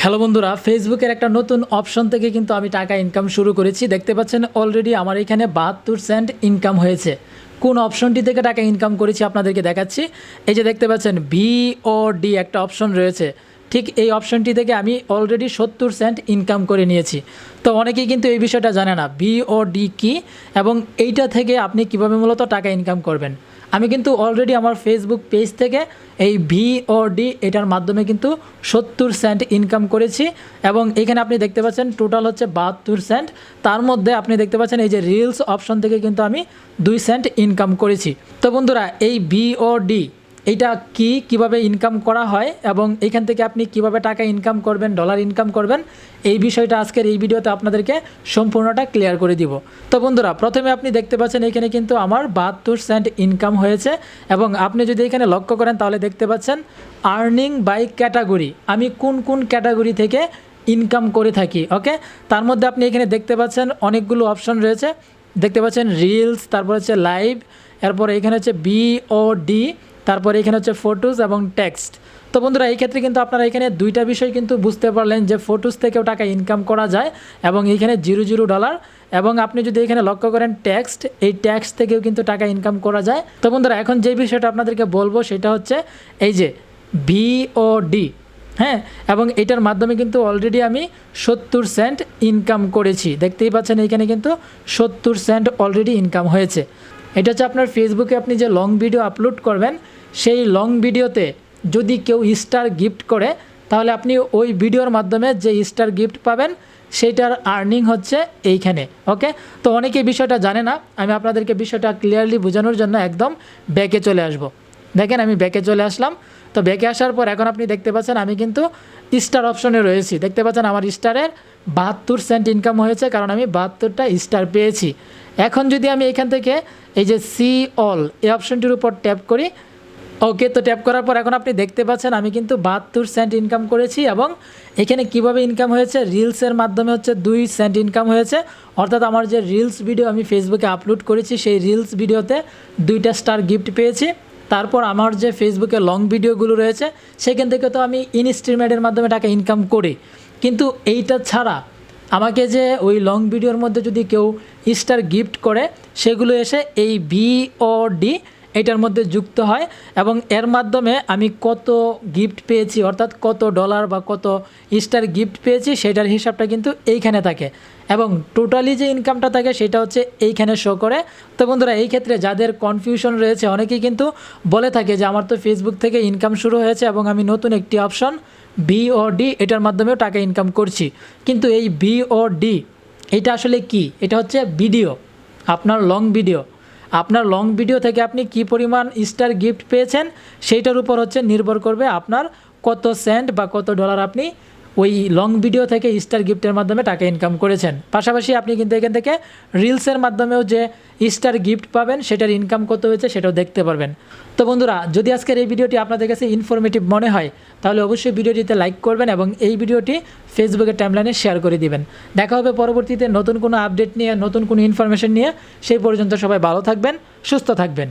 Hello বন্ধুরা, ফেসবুকের একটা নতুন অপশন থেকে কিন্তু আমি টাকা ইনকাম শুরু করেছি। দেখতে পাচ্ছেন অলরেডি আমার এখানে 72 সেন্ট ইনকাম হয়েছে। কোন অপশনটি থেকে টাকা ইনকাম করেছি আপনাদেরকে দেখাচ্ছি। এই যে দেখতে পাচ্ছেন VOD একটা অপশন রয়েছে, ঠিক এই অপশনটি থেকে আমি অলরেডি 70 সেন্ট ইনকাম করে নিয়েছি। তো অনেকেই কিন্তু এই বিষয়টা জানে না VOD কী এবং এইটা থেকে আপনি কিভাবে মূলত টাকা ইনকাম করবেন। আমি কিন্তু অলরেডি আমার ফেসবুক পেজ থেকে এই VOD এটার মাধ্যমে কিন্তু 70 সেন্ট ইনকাম করেছি এবং এখানে আপনি দেখতে পাচ্ছেন টোটাল হচ্ছে 72 সেন্ট। তার মধ্যে আপনি দেখতে পাচ্ছেন এই যে রিলস অপশন থেকে কিন্তু আমি 2 সেন্ট ইনকাম করেছি। তো বন্ধুরা, এই VOD এইটা কিভাবে ইনকাম করা হয় এবং এখান থেকে আপনি কিভাবে টাকা ইনকাম করবেন, ডলার ইনকাম করবেন, এই বিষয়টা আজকের এই ভিডিওতে আপনাদেরকে সম্পূর্ণটা ক্লিয়ার করে দিব। তো বন্ধুরা, প্রথমে আপনি দেখতে পাচ্ছেন এখানে কিন্তু আমার 72 সেন্ট ইনকাম হয়েছে এবং আপনি যদি এখানে লক্ষ্য করেন তাহলে দেখতে পাচ্ছেন আর্নিং বাই ক্যাটাগরি, আমি কোন কোন ক্যাটাগরি থেকে ইনকাম করে থাকি। ওকে, তার মধ্যে আপনি এখানে দেখতে পাচ্ছেন অনেকগুলো অপশন রয়েছে। দেখতে পাচ্ছেন রিলস, তারপর হচ্ছে লাইভ, এরপর এখানে হচ্ছে VOD, তারপরে এখানে হচ্ছে ফটোস এবং টেক্সট। তো বন্ধুরা, এই ক্ষেত্রে কিন্তু আপনারা এখানে দুইটা বিষয় কিন্তু বুঝতে পারলেন যে ফটোস থেকেও টাকা ইনকাম করা যায় এবং এখানে $0 এবং আপনি যদি এখানে লক্ষ্য করেন টেক্সট, এই টেক্সট থেকেও কিন্তু টাকা ইনকাম করা যায়। তো বন্ধুরা, এখন যে বিষয়টা আপনাদেরকে বলবো সেটা হচ্ছে এই যে VOD, হ্যাঁ, এবং এটার মাধ্যমে কিন্তু অলরেডি আমি 70 সেন্ট ইনকাম করেছি। দেখতেই পাচ্ছেন এইখানে কিন্তু 70 সেন্ট অলরেডি ইনকাম হয়েছে। এটা হচ্ছে আপনার ফেসবুকে আপনি যে লং ভিডিও আপলোড করবেন, সেই লং ভিডিওতে যদি কেউ স্টার গিফট করে তাহলে আপনি ওই ভিডিওর মাধ্যমে যে স্টার গিফট পাবেন সেইটার আর্নিং হচ্ছে এইখানে। ওকে, তো অনেকে বিষয়টা জানে না, আমি আপনাদেরকে বিষয়টা ক্লিয়ারলি বোঝানোর জন্য একদম ব্যাকে চলে আসব। দেখেন আমি ব্যাকে চলে আসলাম। তো ব্যাকে আসার পর এখন আপনি দেখতে পাচ্ছেন আমি কিন্তু স্টার অপশনে রয়েছি। দেখতে পাচ্ছেন আমার স্টারের 72 সেন্ট ইনকাম হয়েছে, কারণ আমি 72টা স্টার পেয়েছি। এখন যদি আমি এখান থেকে এই যে সি অল এই অপশনটির উপর ট্যাপ করি, ওকে, তো ট্যাপ করার পর এখন আপনি দেখতে পাচ্ছেন আমি কিন্তু 72 সেন্ট ইনকাম করেছি এবং এখানে কিভাবে ইনকাম হয়েছে, রিলসের মাধ্যমে হচ্ছে 2 সেন্ট ইনকাম হয়েছে। অর্থাৎ আমার যে রিলস ভিডিও আমি ফেসবুকে আপলোড করেছি সেই রিলস ভিডিওতে 2টা স্টার গিফট পেয়েছি। তারপর আমার যে ফেসবুকে লং ভিডিওগুলো রয়েছে সেখান থেকে তো আমি ইনস্ট্রিমেন্টের মাধ্যমে টাকা ইনকাম করি, কিন্তু এইটা ছাড়া আমাকে যে ওই লং ভিডিওর মধ্যে যদি কেউ স্টার গিফট করে সেগুলো এসে এই VOD এটার মধ্যে যুক্ত হয় এবং এর মাধ্যমে আমি কত গিফট পেয়েছি, অর্থাৎ কত ডলার বা কত স্টার গিফট পেয়েছি সেটার হিসাবটা কিন্তু এইখানে থাকে এবং টোটালি যে ইনকামটা থাকে সেটা হচ্ছে এইখানে শো করে। তো বন্ধুরা, এই ক্ষেত্রে যাদের কনফিউশন রয়েছে, অনেকেই কিন্তু বলে থাকে যে আমার তো ফেসবুক থেকে ইনকাম শুরু হয়েছে এবং আমি নতুন একটি অপশন VOD এটার মাধ্যমেও টাকা ইনকাম করছি, কিন্তু এই VOD এটা আসলে কি? এটা হচ্ছে ভিডিও, আপনার লং ভিডিও। আপনার লং ভিডিও থেকে আপনি কি পরিমাণ স্টার গিফট পেয়েছেন সেইটার উপর হচ্ছে নির্ভর করবে আপনার কত সেন্ট বা কত ডলার আপনি ওই লং ভিডিও থেকে স্টার গিফটের মাধ্যমে টাকা ইনকাম করেছেন। পাশাপাশি আপনি কিন্তু এখান থেকে রিলসের মাধ্যমেও যে স্টার গিফট পাবেন সেটার ইনকাম কত হয়েছে সেটাও দেখতে পারবেন। তো বন্ধুরা, যদি আজকের এই ভিডিওটি আপনাদের কাছে ইনফরমেটিভ মনে হয় তাহলে অবশ্যই ভিডিওটিতে লাইক করবেন এবং এই ভিডিওটি ফেসবুকের টাইমলাইনে শেয়ার করে দিবেন। দেখা হবে পরবর্তীতে নতুন কোনো আপডেট নিয়ে, নতুন কোনো ইনফরমেশন নিয়ে। সেই পর্যন্ত সবাই ভালো থাকবেন, সুস্থ থাকবেন।